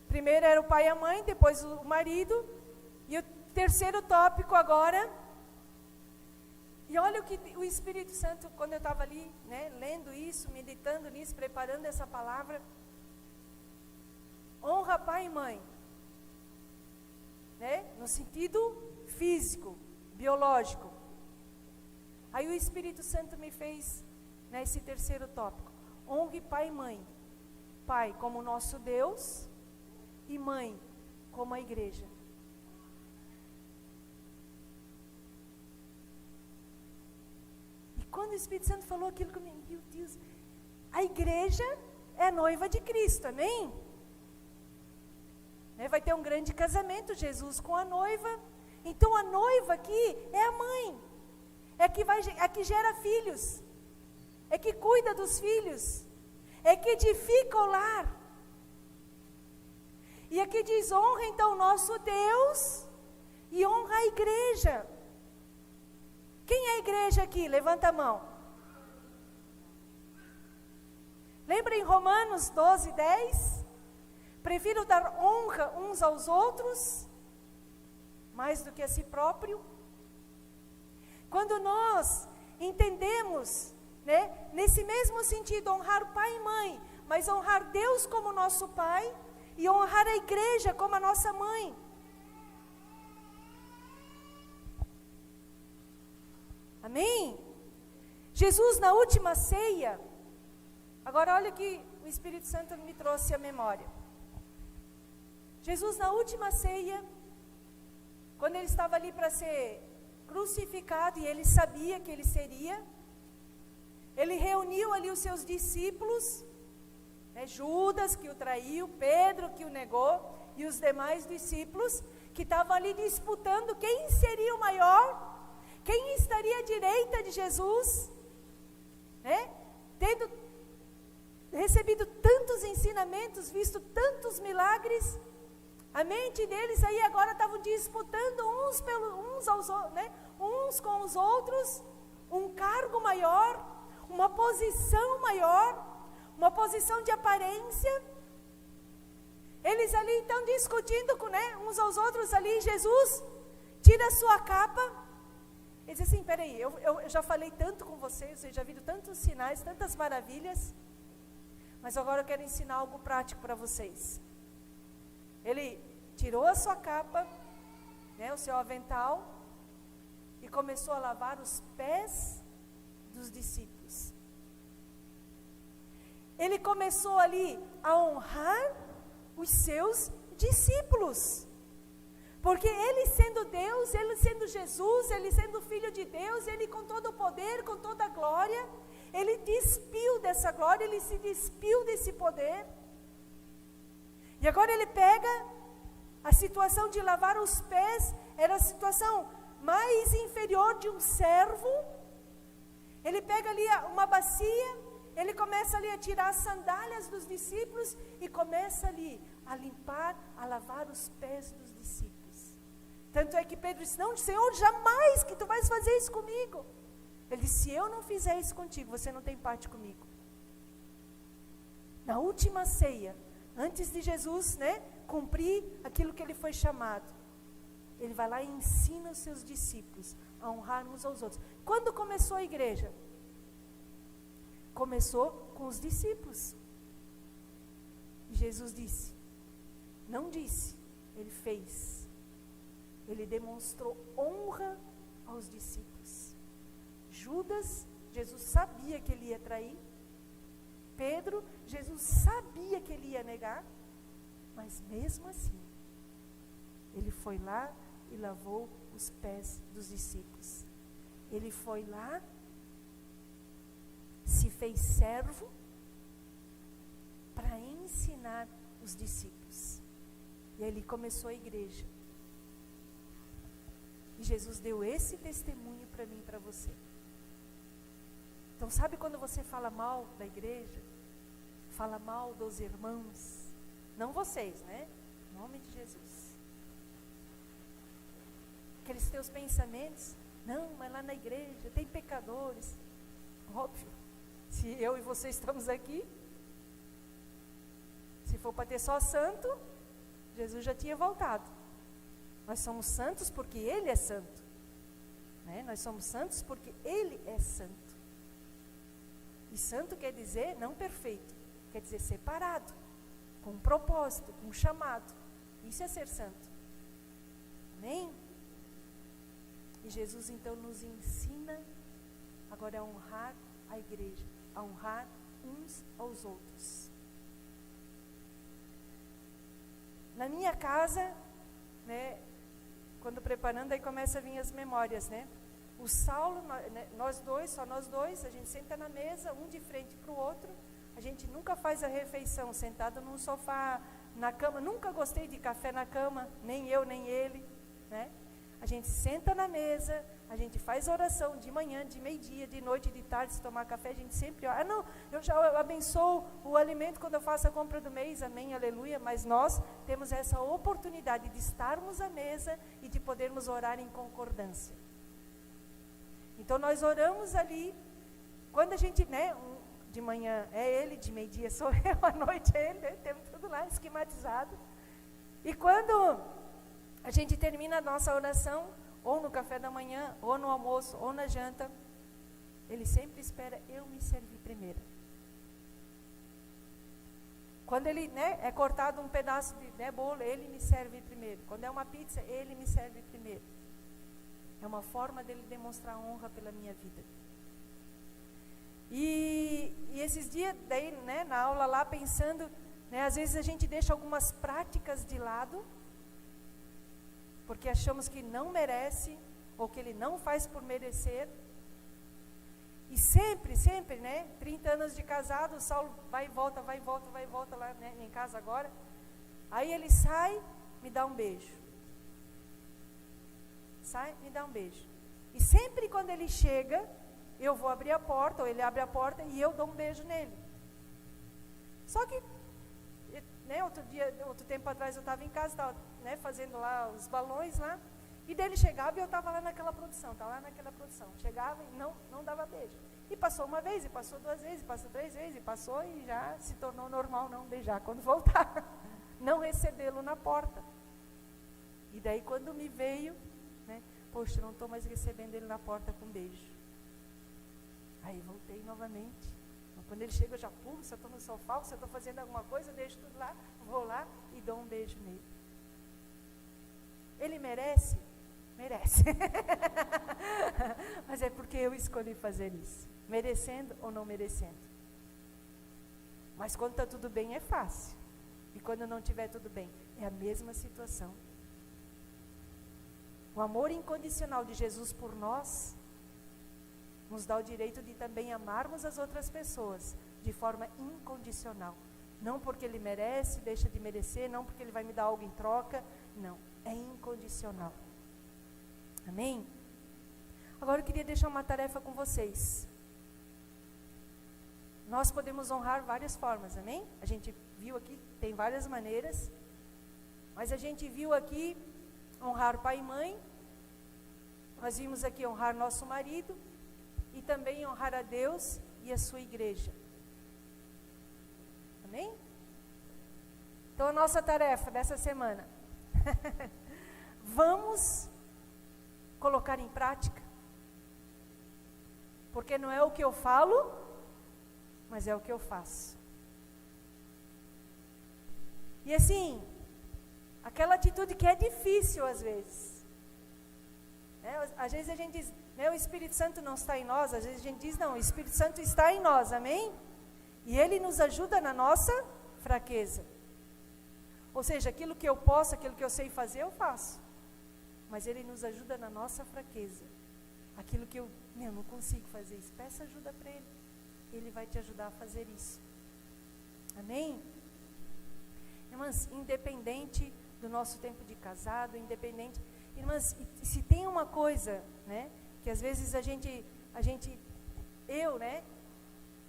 primeiro era o pai e a mãe, depois o marido, e o terceiro tópico agora, e olha o que o Espírito Santo, quando eu estava ali, né, lendo isso, meditando nisso, preparando essa palavra, honra pai e mãe, né, no sentido físico, biológico. Aí o Espírito Santo me fez, né, esse terceiro tópico, honre pai e mãe, pai como nosso Deus e mãe como a igreja. E quando o Espírito Santo falou aquilo comigo, meu Deus, a igreja é a noiva de Cristo, amém? Né, vai ter um grande casamento, Jesus com a noiva. Então a noiva aqui é a mãe, é que gera filhos, é que cuida dos filhos, é que edifica o lar. E aqui diz, honra então o nosso Deus e honra a igreja. Quem é a igreja aqui? Levanta a mão. Lembra em Romanos 12, 10? Prefiro dar honra uns aos outros, mais do que a si próprio. Quando nós entendemos, né, nesse mesmo sentido, honrar pai e mãe, mas honrar Deus como nosso pai e honrar a igreja como a nossa mãe. Amém? Jesus na última ceia, agora olha que o Espírito Santo me trouxe à memória. Jesus na última ceia, quando ele estava ali para ser crucificado, e ele sabia que ele seria, ele reuniu ali os seus discípulos, né, Judas que o traiu, Pedro que o negou, e os demais discípulos, que estavam ali disputando quem seria o maior, quem estaria à direita de Jesus, né, tendo recebido tantos ensinamentos, visto tantos milagres. A mente deles aí agora estavam disputando uns com os outros, um cargo maior, uma posição maior, uma posição de aparência. Eles ali estão discutindo uns aos outros ali. Jesus tira a sua capa. Ele diz assim, peraí, eu já falei tanto com vocês, eu já vi tantos sinais, tantas maravilhas, mas agora eu quero ensinar algo prático para vocês. Ele tirou a sua capa, né, o seu avental, e começou a lavar os pés dos discípulos. Ele começou ali a honrar os seus discípulos, porque ele sendo Deus, ele sendo Jesus, ele sendo Filho de Deus, ele com todo o poder, com toda a glória, ele despiu dessa glória, ele se despiu desse poder. E agora ele pega a situação de lavar os pés, era a situação mais inferior de um servo. Ele pega ali uma bacia, ele começa ali a tirar as sandálias dos discípulos e começa ali a limpar, a lavar os pés dos discípulos. Tanto é que Pedro disse, não, Senhor, jamais que tu vais fazer isso comigo. Ele disse, se eu não fizer isso contigo, você não tem parte comigo. Na última ceia, antes de Jesus, né, cumprir aquilo que ele foi chamado, ele vai lá e ensina os seus discípulos a honrar uns aos outros. Quando começou a igreja? Começou com os discípulos. E Jesus disse, não disse, ele fez. Ele demonstrou honra aos discípulos. Judas, Jesus sabia que ele ia trair. Pedro, Jesus sabia que ele ia negar. Mas mesmo assim, ele foi lá e lavou os pés dos discípulos. Ele foi lá, se fez servo para ensinar os discípulos. E ali começou a igreja. E Jesus deu esse testemunho para mim e para você. Então, sabe quando você fala mal da igreja? Fala mal dos irmãos? Não vocês, né? Em nome de Jesus. Aqueles teus pensamentos. Não, mas lá na igreja tem pecadores. Óbvio. Se eu e você estamos aqui, se for para ter só santo, Jesus já tinha voltado. Nós somos santos porque Ele é santo. Né? Nós somos santos porque Ele é santo. E santo quer dizer não perfeito, quer dizer separado, com um propósito, com um chamado. Isso é ser santo. Amém? E Jesus então nos ensina agora a honrar a igreja, a honrar uns aos outros. Na minha casa, né, quando preparando, aí começa a vir as memórias, né? O Saulo, nós dois, só nós dois, a gente senta na mesa, um de frente para o outro. A gente nunca faz a refeição sentado num sofá, na cama. Nunca gostei de café na cama, nem eu, nem ele, né? A gente senta na mesa, a gente faz oração de manhã, de meio-dia, de noite, de tarde, se tomar café, a gente sempre ora. Não, eu abençoo o alimento quando eu faço a compra do mês, amém, aleluia. Mas nós temos essa oportunidade de estarmos à mesa e de podermos orar em concordância. Então nós oramos ali, quando a gente, né, de manhã é ele, de meio-dia sou eu, à noite é ele, né, temos tudo lá esquematizado. E quando a gente termina a nossa oração, ou no café da manhã, ou no almoço, ou na janta, ele sempre espera eu me servir primeiro. Quando ele, né, é cortado um pedaço de, né, bolo, ele me serve primeiro. Quando é uma pizza, ele me serve primeiro. É uma forma dele demonstrar honra pela minha vida. E esses dias, daí, né, na aula lá, pensando, né, às vezes a gente deixa algumas práticas de lado, porque achamos que não merece, ou que ele não faz por merecer. E sempre, né, 30 anos de casado, o Saulo vai e volta lá, né, em casa agora. Aí ele sai, me dá um beijo. Sai, me dá um beijo. E sempre quando ele chega, eu vou abrir a porta, ou ele abre a porta, e eu dou um beijo nele. Só que, né, outro tempo atrás eu estava em casa, estava, né, fazendo lá os balões lá, e dele chegava e eu estava lá naquela produção, chegava e não dava beijo. E passou uma vez, e passou 2 vezes, e passou 3 vezes, e passou, e já se tornou normal não beijar quando voltar, não recebê-lo na porta. E daí quando me veio, né, poxa, não estou mais recebendo ele na porta com beijo. Aí voltei novamente. Quando ele chega, eu já pulo, se eu estou no sofá, se eu estou fazendo alguma coisa, eu deixo tudo lá, vou lá e dou um beijo nele. Ele merece? Merece. Mas é porque eu escolhi fazer isso. Merecendo ou não merecendo. Mas quando está tudo bem, é fácil. E quando não estiver tudo bem, é a mesma situação. O amor incondicional de Jesus por nós nos dá o direito de também amarmos as outras pessoas de forma incondicional. Não porque ele merece, deixa de merecer, não porque ele vai me dar algo em troca. Não, é incondicional. Amém? Agora eu queria deixar uma tarefa com vocês. Nós podemos honrar várias formas, amém? A gente viu aqui, tem várias maneiras. Mas a gente viu aqui honrar pai e mãe. Nós vimos aqui honrar nosso marido. E também honrar a Deus e a sua igreja. Amém? Então a nossa tarefa dessa semana. Vamos colocar em prática. Porque não é o que eu falo, mas é o que eu faço. E assim, aquela atitude que é difícil às vezes. Às vezes a gente diz, o Espírito Santo não está em nós. Às vezes a gente diz, não, o Espírito Santo está em nós, amém? E Ele nos ajuda na nossa fraqueza. Ou seja, aquilo que eu posso, aquilo que eu sei fazer, eu faço. Mas Ele nos ajuda na nossa fraqueza. Aquilo que eu não consigo fazer isso, peça ajuda para Ele. Ele vai te ajudar a fazer isso. Amém? Irmãs, independente do nosso tempo de casado, independente. Irmãs, se tem uma coisa, né, que às vezes eu, né,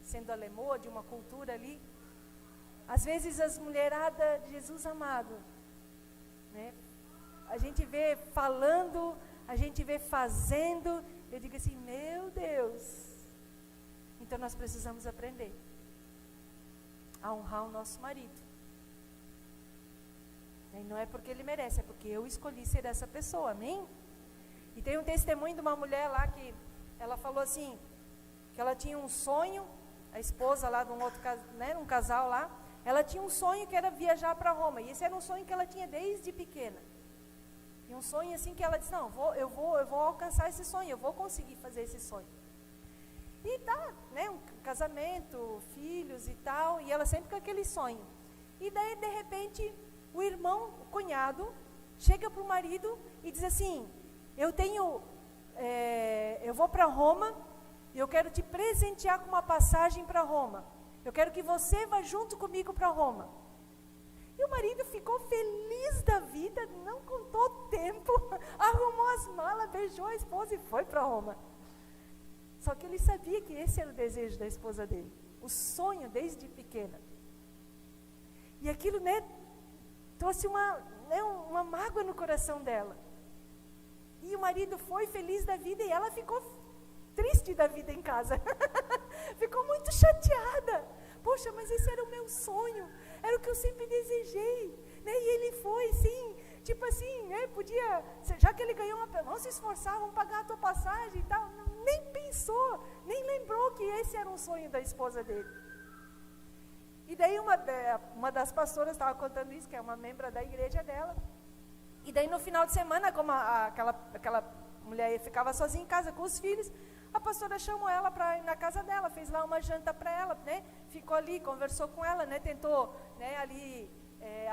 sendo alemã, de uma cultura ali, às vezes as mulheradas, Jesus amado, né, a gente vê falando, a gente vê fazendo, eu digo assim, meu Deus, então nós precisamos aprender a honrar o nosso marido. E não é porque ele merece, é porque eu escolhi ser essa pessoa, amém? E tem um testemunho de uma mulher lá que ela falou assim, que ela tinha um sonho, a esposa lá de um outro, né, um casal lá, ela tinha um sonho que era viajar para Roma, e esse era um sonho que ela tinha desde pequena. E um sonho assim que ela disse, não, eu vou alcançar esse sonho, eu vou conseguir fazer esse sonho. E tá, né, um casamento, filhos e tal, e ela sempre com aquele sonho. E daí, de repente, o irmão, o cunhado, chega para o marido e diz assim, eu vou para Roma, e eu quero te presentear com uma passagem para Roma. Eu quero que você vá junto comigo para Roma. E o marido ficou feliz da vida, não contou tempo, arrumou as malas, beijou a esposa e foi para Roma. Só que ele sabia que esse era o desejo da esposa dele, o sonho desde pequena. E aquilo, né, trouxe uma mágoa no coração dela. E o marido foi feliz da vida e ela ficou triste da vida em casa. Ficou muito chateada. Poxa, mas esse era o meu sonho, era o que eu sempre desejei, né? E ele foi, sim, tipo assim, né? Podia, já que ele ganhou vamos se esforçar, vamos pagar a tua passagem e tal. Nem pensou, nem lembrou que esse era um sonho da esposa dele. E daí uma das pastoras estava contando isso, que é uma membra da igreja dela. E daí no final de semana, como aquela mulher ficava sozinha em casa com os filhos, a pastora chamou ela para ir na casa dela, fez lá uma janta para ela, né? Ficou ali, conversou com ela, né? Tentou, né, ali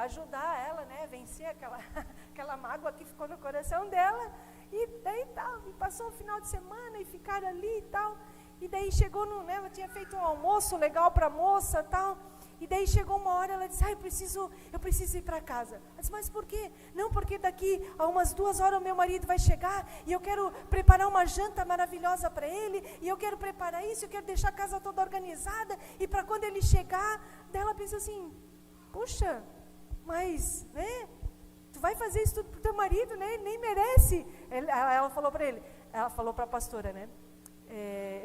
ajudar ela, né? Vencer aquela mágoa que ficou no coração dela. E daí tal, passou o final de semana e ficaram ali e tal. E daí chegou ela tinha feito um almoço legal para a moça e tal. E daí chegou uma hora, ela disse, eu preciso ir para casa. Ela disse, mas por quê? Não, porque daqui a umas 2 horas o meu marido vai chegar e eu quero preparar uma janta maravilhosa para ele, e eu quero preparar isso, eu quero deixar a casa toda organizada, e para quando ele chegar, daí ela pensou assim, puxa, mas, né, tu vai fazer isso tudo pro teu marido, né, ele nem merece. Ela falou para ele, ela falou para a pastora, né,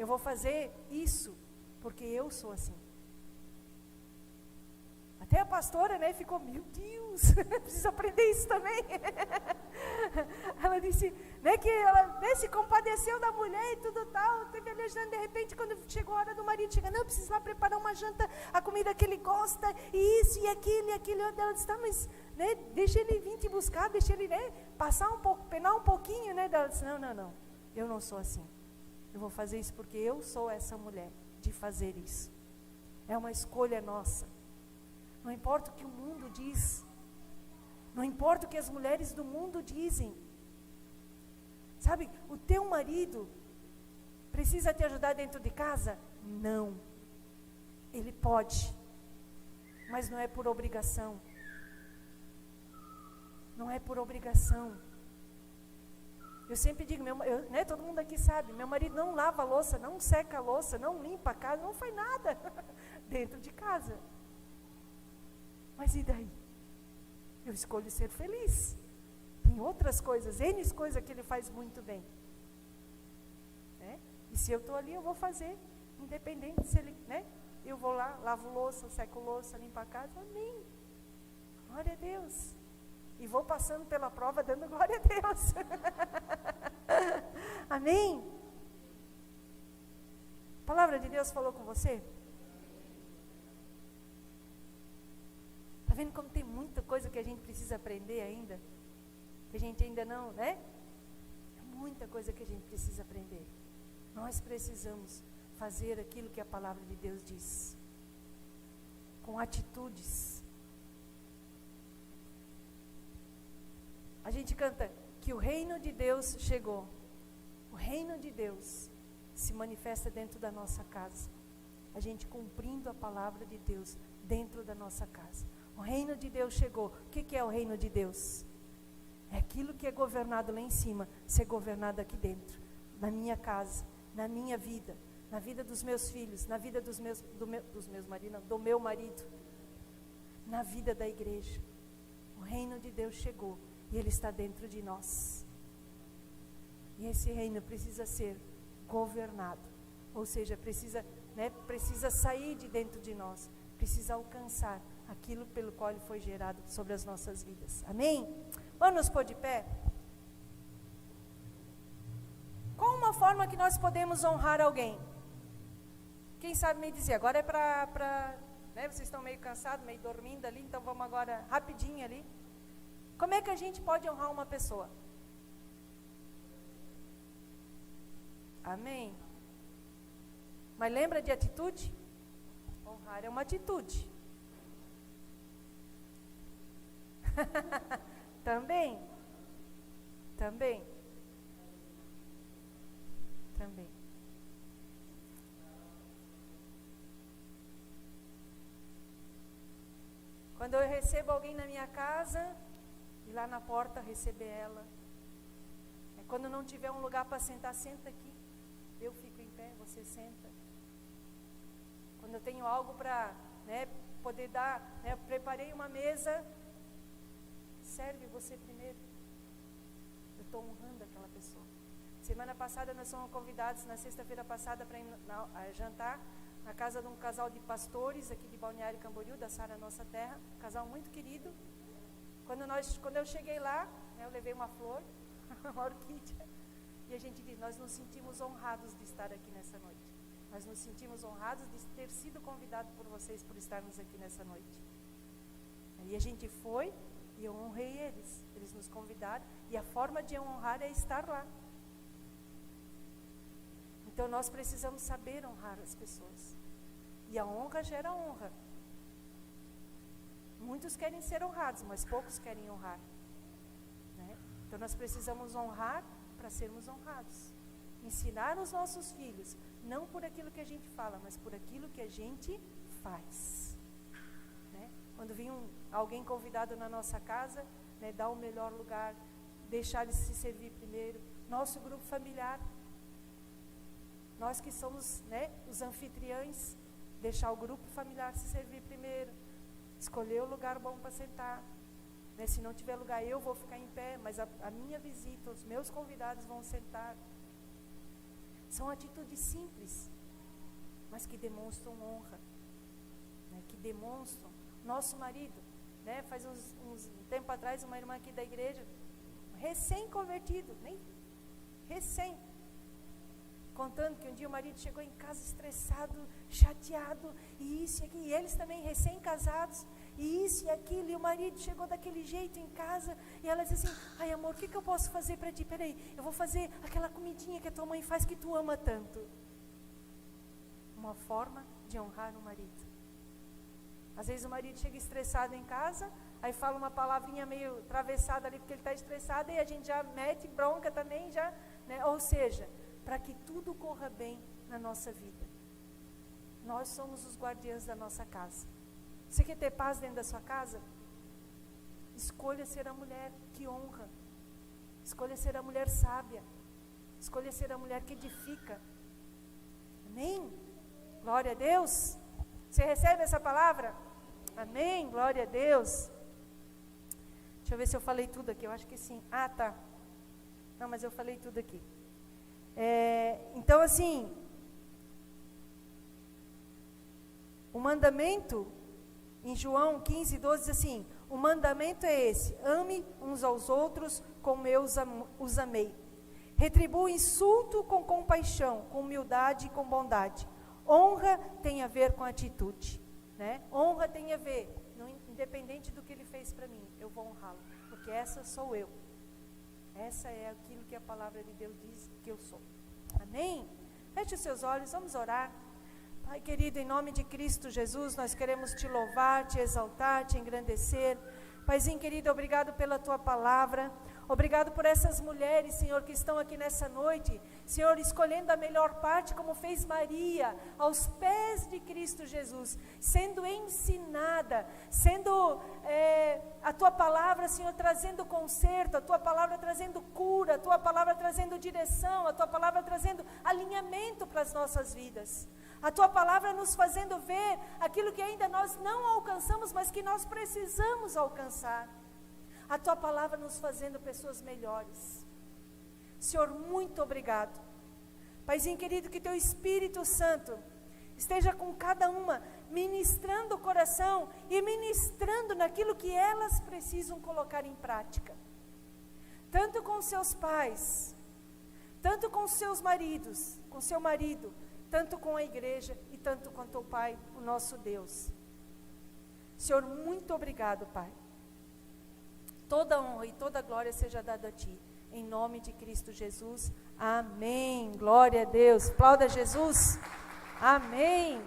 eu vou fazer isso porque eu sou assim. Até a pastora, né, ficou, meu Deus, preciso aprender isso também. Ela disse, né, que ela, né, se compadeceu da mulher e tudo tal, teve alejando, de repente, quando chegou a hora do marido chegar, não, eu preciso lá preparar uma janta, a comida que ele gosta, e isso, e aquilo. Ela disse, tá, mas, né, deixa ele vir te buscar, deixa ele, né, passar um pouco, penar um pouquinho, né. Ela disse, não, eu não sou assim. Eu vou fazer isso porque eu sou essa mulher de fazer isso. É uma escolha nossa. Não importa o que o mundo diz, não importa o que as mulheres do mundo dizem. Sabe, o teu marido precisa te ajudar dentro de casa? Não. Ele pode, mas não é por obrigação. Não é por obrigação. Eu sempre digo, né, todo mundo aqui sabe, meu marido não lava a louça, não seca a louça, não limpa a casa, não faz nada dentro de casa. Mas e daí? Eu escolho ser feliz. Tem outras coisas, N coisas que ele faz muito bem. Né? E se eu estou ali, eu vou fazer, independente se ele, né? Eu vou lá, lavo louça, seco louça, limpo a casa, amém. Glória a Deus. E vou passando pela prova, dando glória a Deus. Amém? A palavra de Deus falou com você? Está vendo como tem muita coisa que a gente precisa aprender ainda? Que a gente ainda não, né? É muita coisa que a gente precisa aprender. Nós precisamos fazer aquilo que a palavra de Deus diz. Com atitudes. A gente canta que o reino de Deus chegou. O reino de Deus se manifesta dentro da nossa casa. A gente cumprindo a palavra de Deus dentro da nossa casa. O reino de Deus chegou. O que é o reino de Deus? É aquilo que é governado lá em cima, ser governado aqui dentro, na minha casa, na minha vida, na vida dos meus filhos, na vida do meu marido, na vida da igreja. O reino de Deus chegou e Ele está dentro de nós. E esse reino precisa ser governado, ou seja, precisa sair de dentro de nós, precisa alcançar aquilo pelo qual Ele foi gerado sobre as nossas vidas. Amém? Vamos nos pôr de pé? Qual uma forma que nós podemos honrar alguém? Quem sabe me dizer? Agora é para vocês estão meio cansados, meio dormindo ali, então vamos agora rapidinho ali. Como é que a gente pode honrar uma pessoa? Amém? Mas lembra de atitude? Honrar é uma atitude. Também. Quando eu recebo alguém na minha casa, ir lá na porta receber ela. Quando não tiver um lugar para sentar, senta aqui. Eu fico em pé, você senta. Quando eu tenho algo para poder dar, eu preparei uma mesa, serve você primeiro. Eu estou honrando aquela pessoa. Semana passada nós fomos convidados, na sexta-feira passada, para ir jantar na casa de um casal de pastores aqui de Balneário Camboriú, da Sara Nossa Terra, um casal muito querido. Quando eu cheguei lá, eu levei uma flor, uma orquídea, e a gente diz, nós nos sentimos honrados de estar aqui nessa noite. Nós nos sentimos honrados de ter sido convidados por vocês por estarmos aqui nessa noite. Aí a gente foi e eu honrei eles. Eles nos convidaram e a forma de honrar é estar lá. Então nós precisamos saber honrar as pessoas. E a honra gera honra. Muitos querem ser honrados, mas poucos querem honrar. Então nós precisamos honrar para sermos honrados. Ensinar os nossos filhos, não por aquilo que a gente fala, mas por aquilo que a gente faz. Quando vinha alguém convidado na nossa casa, dar o melhor lugar, deixar eles se servir primeiro. Nosso grupo familiar, nós que somos os anfitriões, deixar o grupo familiar se servir primeiro, escolher o lugar bom para sentar. Se não tiver lugar, eu vou ficar em pé, mas a minha visita, os meus convidados vão sentar. São atitudes simples, mas que demonstram honra, que demonstram. Nosso marido, faz uns tempo atrás, uma irmã aqui da igreja, recém-convertido, contando que um dia o marido chegou em casa estressado, chateado, e isso e aquilo, e eles também recém-casados, e isso e aquilo, e o marido chegou daquele jeito em casa, e ela disse assim, ai amor, o que eu posso fazer para ti? Peraí, eu vou fazer aquela comidinha que a tua mãe faz que tu ama tanto. Uma forma de honrar o marido. Às vezes o marido chega estressado em casa, aí fala uma palavrinha meio atravessada ali, porque ele está estressado, e a gente já mete bronca também, ou seja, para que tudo corra bem na nossa vida. Nós somos os guardiães da nossa casa. Você quer ter paz dentro da sua casa? Escolha ser a mulher que honra. Escolha ser a mulher sábia. Escolha ser a mulher que edifica. Amém? Glória a Deus. Você recebe essa palavra? Amém? Glória a Deus. Deixa eu ver se eu falei tudo aqui. Eu acho que sim. Ah, tá. Não, mas eu falei tudo aqui. Então, assim, o mandamento, em João 15, 12, diz assim, o mandamento é esse, ame uns aos outros como eu os amei. Retribua o insulto com compaixão, com humildade e com bondade. Honra tem a ver com atitude, Honra tem a ver, independente do que ele fez para mim, eu vou honrá-lo, porque essa sou eu. Essa é aquilo que a palavra de Deus diz que eu sou. Amém? Feche os seus olhos, vamos orar. Pai querido, em nome de Cristo Jesus, nós queremos te louvar, te exaltar, te engrandecer. Paizinho querido, obrigado pela tua palavra. Obrigado por essas mulheres, Senhor, que estão aqui nessa noite, Senhor, escolhendo a melhor parte, como fez Maria, aos pés de Cristo Jesus, sendo ensinada, sendo a Tua palavra, Senhor, trazendo conserto, a Tua palavra trazendo cura, a Tua palavra trazendo direção, a Tua palavra trazendo alinhamento para as nossas vidas. A Tua palavra nos fazendo ver aquilo que ainda nós não alcançamos, mas que nós precisamos alcançar. A Tua palavra nos fazendo pessoas melhores. Senhor, muito obrigado. Paizinho querido, que Teu Espírito Santo esteja com cada uma, ministrando o coração e ministrando naquilo que elas precisam colocar em prática. Tanto com seus pais, tanto com seus maridos, com seu marido, tanto com a igreja e tanto com Teu Pai, o nosso Deus. Senhor, muito obrigado, Pai. Toda honra e toda glória seja dada a Ti, em nome de Cristo Jesus. Amém. Glória a Deus. Aplauda Jesus. Amém.